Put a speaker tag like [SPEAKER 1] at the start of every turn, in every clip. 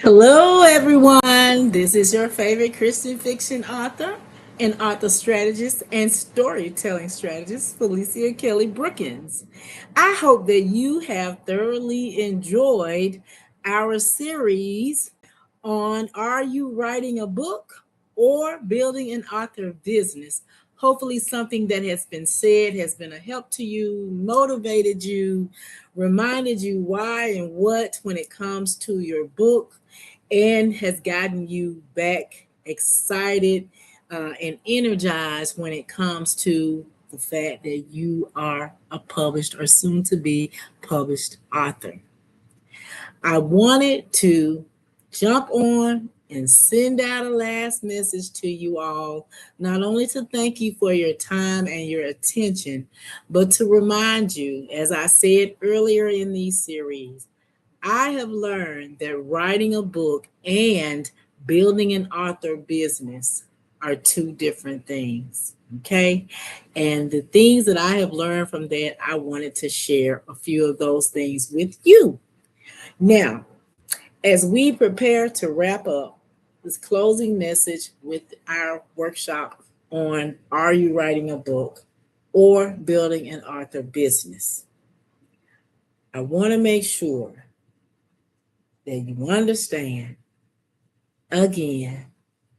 [SPEAKER 1] Hello, everyone. This is your favorite Christian fiction author and author strategist and storytelling strategist, Felicia Kelly Brookins. I hope that you have thoroughly enjoyed our series on Are You Writing a Book or Building an Author Business? Hopefully, something that has been said has been a help to you, motivated you, reminded you why and what when it comes to your book, and has gotten you back excited and energized when it comes to the fact that you are a published or soon to be published author. I wanted to jump on and send out a last message to you all, not only to thank you for your time and your attention, but to remind you, as I said earlier in these series, I have learned that writing a book and building an author business are two different things. Okay. And the things that I have learned from that, I wanted to share a few of those things with you. Now, as we prepare to wrap up this closing message with our workshop on Are You Writing a Book or Building an Author Business, I want to make sure that you understand again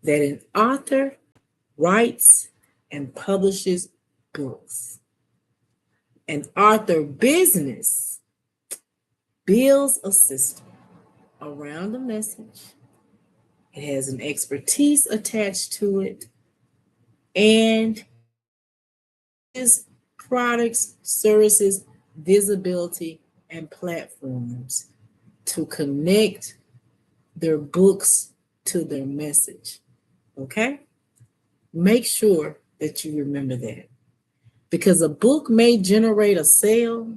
[SPEAKER 1] that an author writes and publishes books. An author business builds a system around the message. It has an expertise attached to it, and is products, services, visibility, and platforms to connect their books to their message. Okay? Make sure that you remember that. Because a book may generate a sale,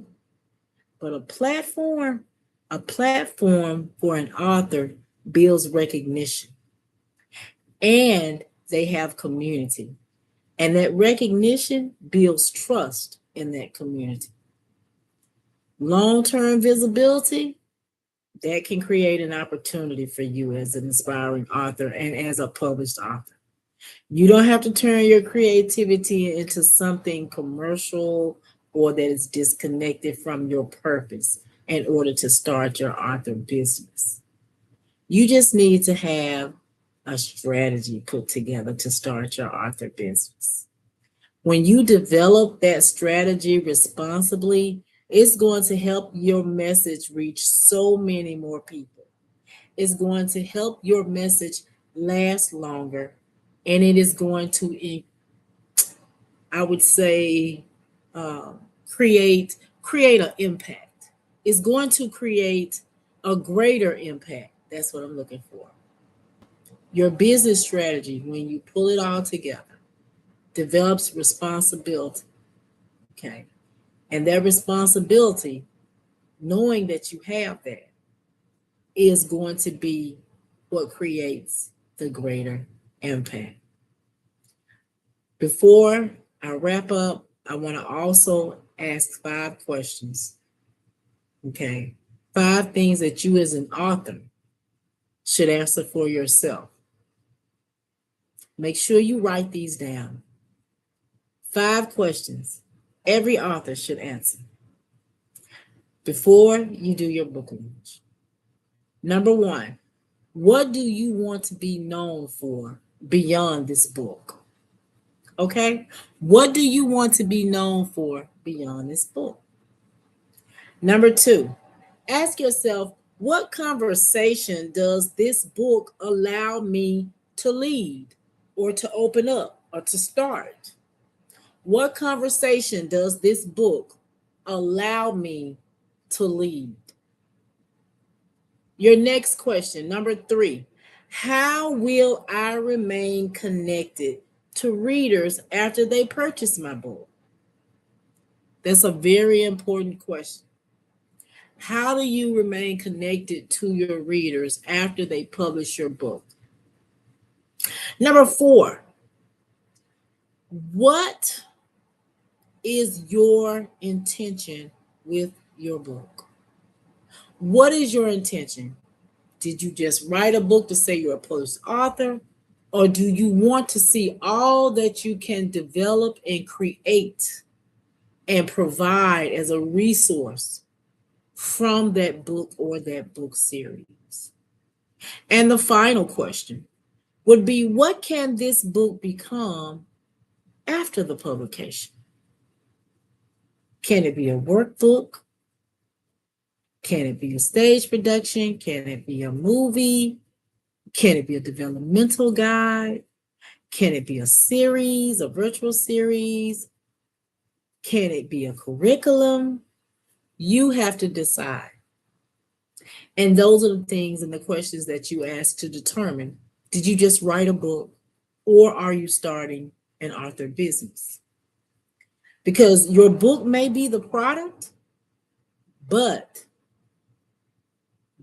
[SPEAKER 1] but a platform for an author builds recognition, and they have community. And that recognition builds trust in that community. Long-term visibility, that can create an opportunity for you as an aspiring author and as a published author. You don't have to turn your creativity into something commercial or that is disconnected from your purpose in order to start your author business. You just need to have a strategy put together to start your author business. When you develop that strategy responsibly, it's going to help your message reach so many more people. It's going to help your message last longer, and it is going to, I would say, create an impact. It's going to create a greater impact. That's what I'm looking for. Your business strategy, when you pull it all together, develops responsibility. Okay. And that responsibility, knowing that you have that, is going to be what creates the greater impact. Before I wrap up, I want to also ask 5 questions. Okay. 5 things that you as an author should answer for yourself. Make sure you write these down. 5 questions every author should answer before you do your book launch. Number 1, what do you want to be known for beyond this book? Okay? What do you want to be known for beyond this book? Number 2, ask yourself, what conversation does this book allow me to lead or to open up or to start? What conversation does this book allow me to lead? Your next question, number 3, how will I remain connected to readers after they purchase my book? That's a very important question. How do you remain connected to your readers after they publish your book? Number 4, what is your intention with your book? What is your intention? Did you just write a book to say you're a published author? Or do you want to see all that you can develop and create and provide as a resource from that book or that book series? And the final question would be, what can this book become after the publication? Can it be a workbook? Can it be a stage production? Can it be a movie? Can it be a developmental guide? Can it be a series, a virtual series? Can it be a curriculum? You have to decide. And those are the things and the questions that you ask to determine, did you just write a book or are you starting an author business? Because your book may be the product, but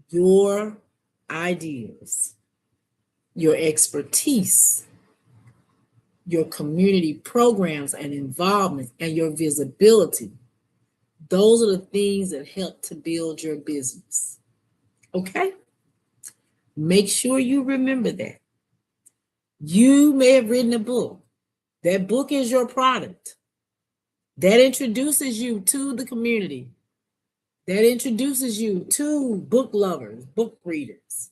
[SPEAKER 1] your ideas, your expertise, your community programs and involvement, and your visibility, those are the things that help to build your business. Okay? Make sure you remember that. You may have written a book. That book is your product. That introduces you to the community. That introduces you to book lovers, book readers.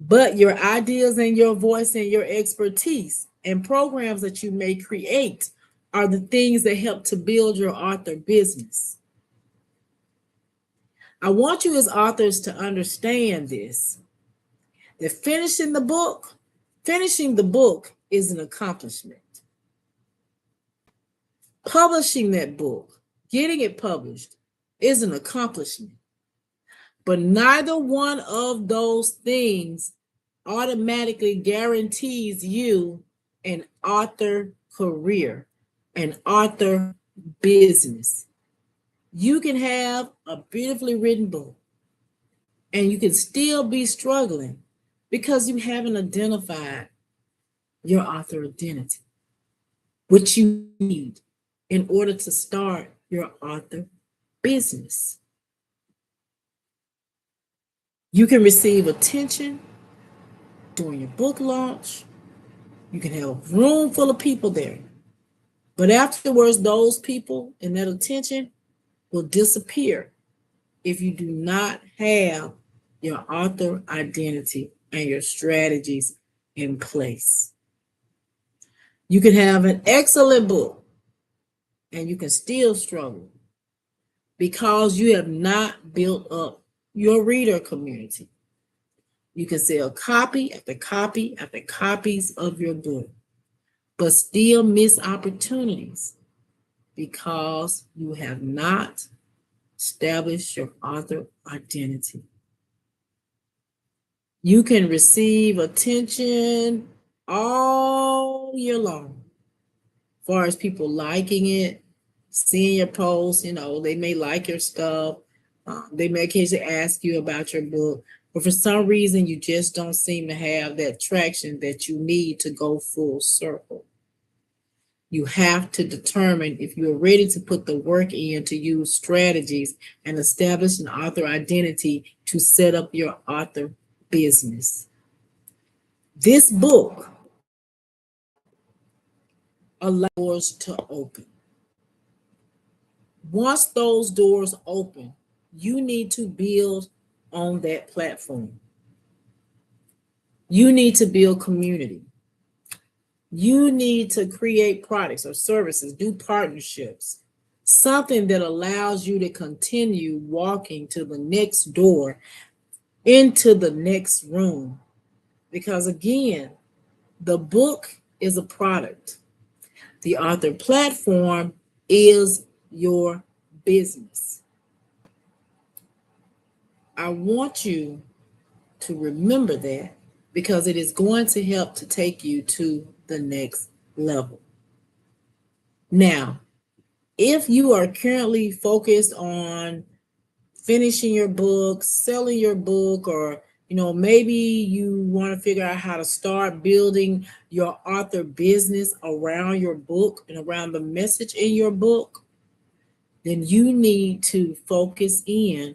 [SPEAKER 1] But your ideas and your voice and your expertise and programs that you may create are the things that help to build your author business. I want you as authors to understand this, that finishing the book is an accomplishment. Publishing that book, getting it published, is an accomplishment. But neither one of those things automatically guarantees you an author career, an author business. You can have a beautifully written book and you can still be struggling because you haven't identified your author identity, which you need in order to start your author business. You can receive attention during your book launch. You can have a room full of people there. But afterwards, those people and that attention will disappear if you do not have your author identity and your strategies in place. You can have an excellent book and you can still struggle because you have not built up your reader community. You can sell copy after copy after copies of your book, but still miss opportunities because you have not established your author identity. You can receive attention all year long, as far as people liking it, seeing your posts. They may like your stuff. They may occasionally ask you about your book, but for some reason, you just don't seem to have that traction that you need to go full circle. You have to determine if you're ready to put the work in to use strategies and establish an author identity to set up your author business. This book allows doors to open. Once those doors open, you need to build on that platform. You need to build community. You need to create products or services, do partnerships, something that allows you to continue walking to the next door, into the next room. Because again, the book is a product. The author platform is your business. I want you to remember that because it is going to help to take you to the next level. Now, if you are currently focused on finishing your book, selling your book, or maybe you want to figure out how to start building your author business around your book and around the message in your book, then you need to focus in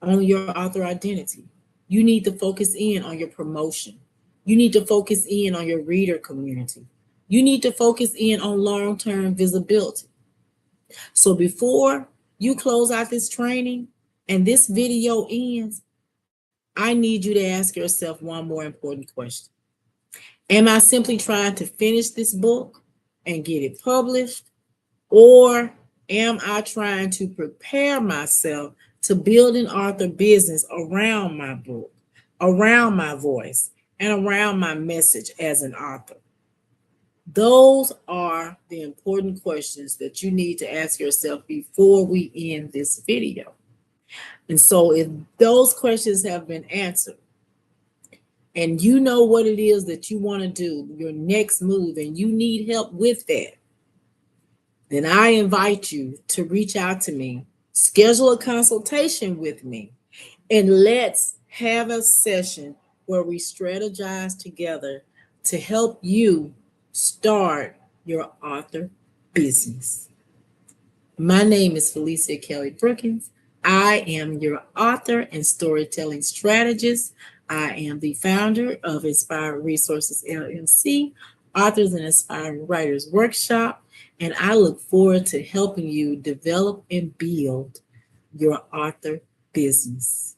[SPEAKER 1] on your author identity. You need to focus in on your promotion. You need to focus in on your reader community. You need to focus in on long-term visibility. So before you close out this training and this video ends, I need you to ask yourself one more important question. Am I simply trying to finish this book and get it published? Or am I trying to prepare myself to build an author business around my book, around my voice, and around my message as an author? Those are the important questions that you need to ask yourself before we end this video. And so if those questions have been answered, and you know what it is that you want to do, your next move, and you need help with that, then I invite you to reach out to me, schedule a consultation with me, and let's have a session where we strategize together to help you start your author business. My name is Felicia Kelly Brookins. I am your author and storytelling strategist. I am the founder of Inspired Resources LLC, Authors and Aspiring Writers Workshop, and I look forward to helping you develop and build your author business.